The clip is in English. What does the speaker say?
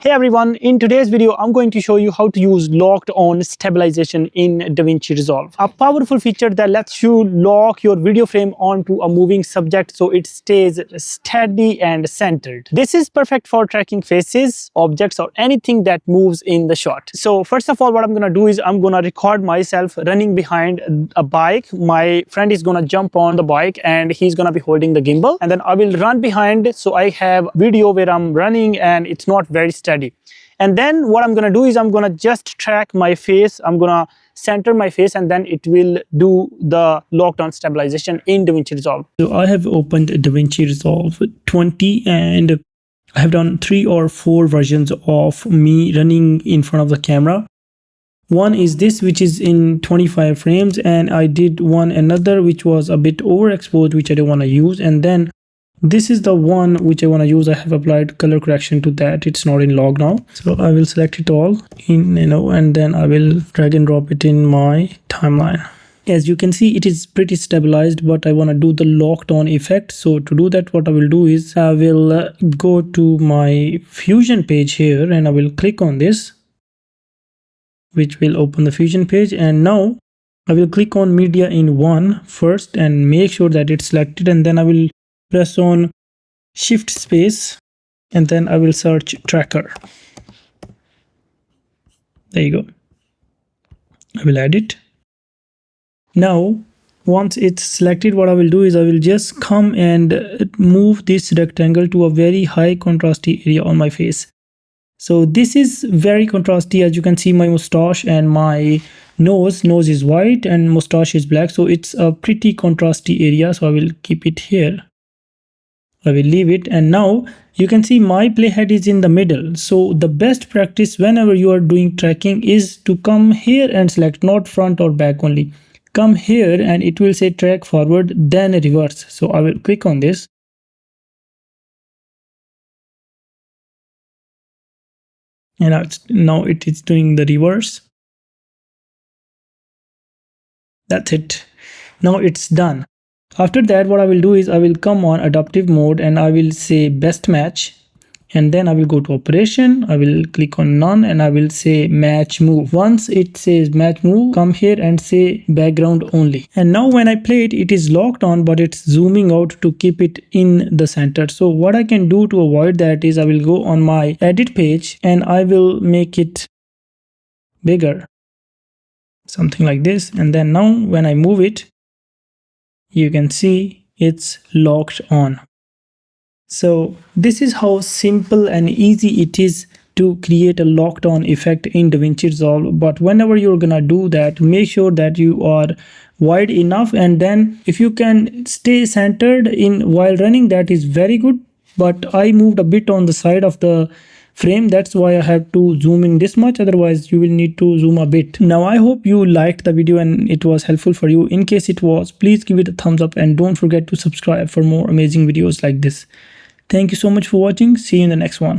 Hey everyone, in today's video, I'm going to show you how to use locked on stabilization in DaVinci Resolve. A powerful feature that lets you lock your video frame onto a moving subject so it stays steady and centered. This is perfect for tracking faces, objects, or anything that moves in the shot. So first of all, what I'm gonna do is I'm gonna record myself running behind a bike. My friend is gonna jump on the bike and he's gonna be holding the gimbal, and then I will run behind so I have video where I'm running and it's not very steady. And then what I'm gonna do is I'm gonna just track my face. I'm gonna center my face and then it will do the lockdown stabilization in DaVinci Resolve. So I have opened DaVinci Resolve 20 and I have done 3 or 4 versions of me running in front of the camera. One is this, which is in 25 frames, and I did another which was a bit overexposed, which I don't want to use, and then this is the one which I want to use. I have applied color correction to that. It's not in log now. So I will select it all in, and then I will drag and drop it in my timeline. As you can see, it is pretty stabilized, but I want to do the locked on effect. So to do that, what I will do is I will go to my Fusion page here and I will click on this, which will open the Fusion page. And now I will click on media in 1 first and make sure that it's selected, and then I will press on shift space and then I will search tracker. There you go. I will add it. Now once it's selected, what I will do is I will just come and move this rectangle to a very high contrasty area on my face. So this is very contrasty. As you can see, my mustache and my nose is white and mustache is black, so it's a pretty contrasty area. So I will keep it here. I will leave it, and now you can see my playhead is in the middle. So the best practice whenever you are doing tracking is to come here and select, not front or back only. Come here and it will say track forward, then reverse. So I will click on this. And now it is doing the reverse. That's it. Now it's done. After that, what I will do is I will come on adaptive mode and I will say best match, and then I will go to operation. I will click on none and I will say match move. Once it says match move, come here and say background only. And now when I play it, it is locked on, but it's zooming out to keep it in the center. So what I can do to avoid that is I will go on my edit page and I will make it bigger, something like this. And then now when I move it, you can see it's locked on. So this is how simple and easy it is to create a locked on effect in DaVinci Resolve. But whenever you're gonna do that, make sure that you are wide enough, and then if you can stay centered in while running, that is very good. But I moved a bit on the side of the frame, that's why I have to zoom in this much, otherwise you will need to zoom a bit. Now I hope you liked the video and it was helpful for you. In case it was, please give it a thumbs up and don't forget to subscribe for more amazing videos like this. Thank you so much for watching. See you in the next one.